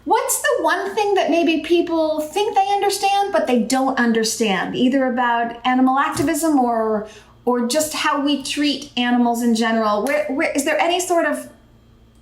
What's the one thing that maybe people think they understand, but they don't understand, either about animal activism or just how we treat animals in general? Where is there any sort of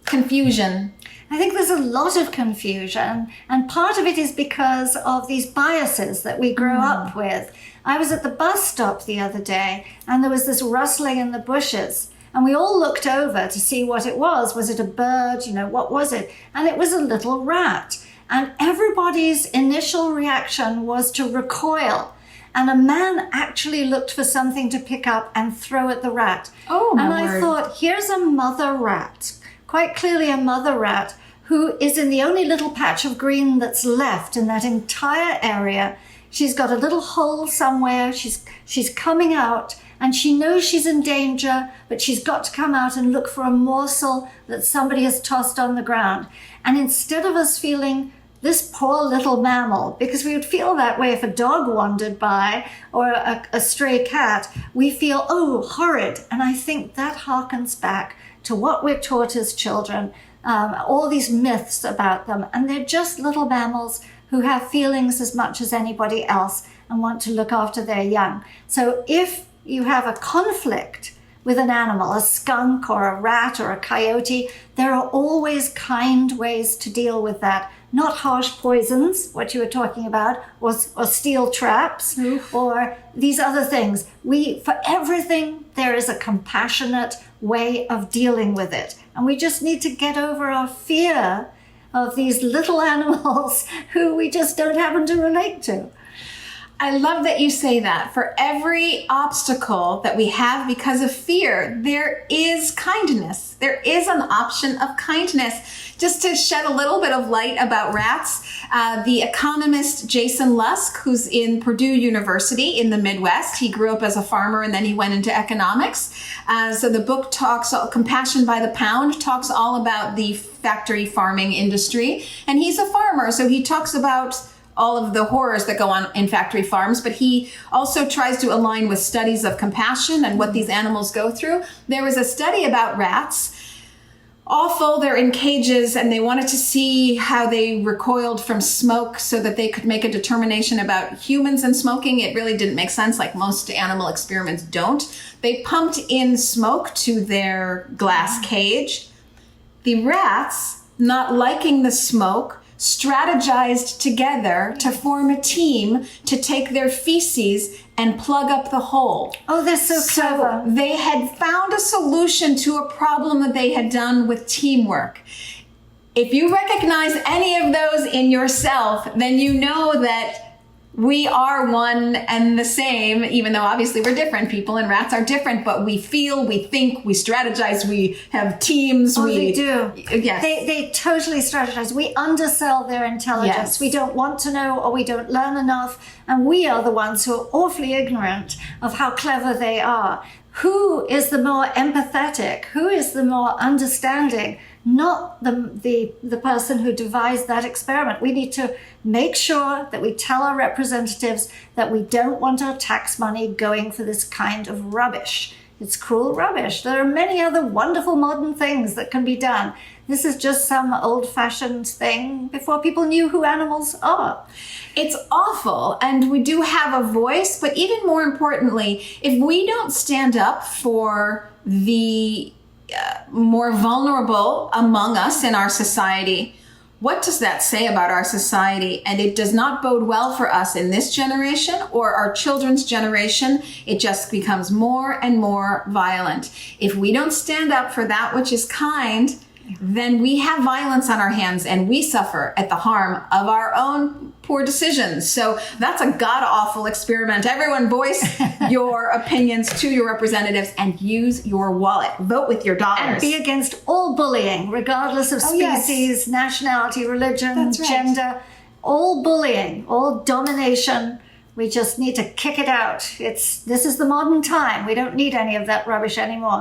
confusion? I think there's a lot of confusion, and part of it is because of these biases that we grow up with. I was at the bus stop the other day, and there was this rustling in the bushes, and we all looked over to see what it was. Was it a bird? You know, what was it? And it was a little rat. And everybody's initial reaction was to recoil. And a man actually looked for something to pick up and throw at the rat. Oh, my word. And I thought, here's a mother rat, quite clearly a mother rat, who is in the only little patch of green that's left in that entire area. She's got a little hole somewhere. She's coming out, and she knows she's in danger, but she's got to come out and look for a morsel that somebody has tossed on the ground. And instead of us feeling this poor little mammal, because we would feel that way if a dog wandered by or a stray cat, we feel, oh, horrid. And I think that harkens back to what we're taught as children, all these myths about them. And they're just little mammals who have feelings as much as anybody else and want to look after their young. So if you have a conflict with an animal, a skunk or a rat or a coyote, there are always kind ways to deal with that. Not harsh poisons, what you were talking about, or steel traps, or these other things. For everything, there is a compassionate way of dealing with it. And we just need to get over our fear of these little animals who we just don't happen to relate to. I love that you say that. For every obstacle that we have because of fear, there is kindness. There is an option of kindness. Just to shed a little bit of light about rats, the economist Jason Lusk, who's in Purdue University in the Midwest, he grew up as a farmer and then he went into economics. So the book talks, Compassion by the Pound, talks all about the factory farming industry. And he's a farmer, so he talks about all of the horrors that go on in factory farms, but he also tries to align with studies of compassion and what these animals go through. There was a study about rats. Awful, they're in cages, and they wanted to see how they recoiled from smoke so that they could make a determination about humans and smoking. It really didn't make sense, like most animal experiments don't. They pumped in smoke to their glass cage. The rats, not liking the smoke, strategized together to form a team to take their feces and plug up the hole. Oh, they're so clever. So they had found a solution to a problem that they had done with teamwork. If you recognize any of those in yourself, then you know that we are one and the same, even though obviously we're different. People and rats are different, but we feel, we think, we strategize, we have teams. They do. Yes. They totally strategize. We undersell their intelligence. Yes. We don't want to know, or we don't learn enough. And we are the ones who are awfully ignorant of how clever they are. Who is the more empathetic? Who is the more understanding? Not the person who devised that experiment. We need to make sure that we tell our representatives that we don't want our tax money going for this kind of rubbish. It's cruel rubbish. There are many other wonderful modern things that can be done. This is just some old-fashioned thing before people knew who animals are. It's awful, and we do have a voice, but even more importantly, if we don't stand up for the more vulnerable among us in our society, what does that say about our society? And it does not bode well for us in this generation or our children's generation. It just becomes more and more violent. If we don't stand up for that which is kind, then we have violence on our hands and we suffer at the harm of our own poor decisions. So that's a god-awful experiment. Everyone voice your opinions to your representatives and use your wallet. Vote with your dollars. And be against all bullying, regardless of species, nationality, religion, gender. All bullying, all domination. We just need to kick it out. This is the modern time. We don't need any of that rubbish anymore.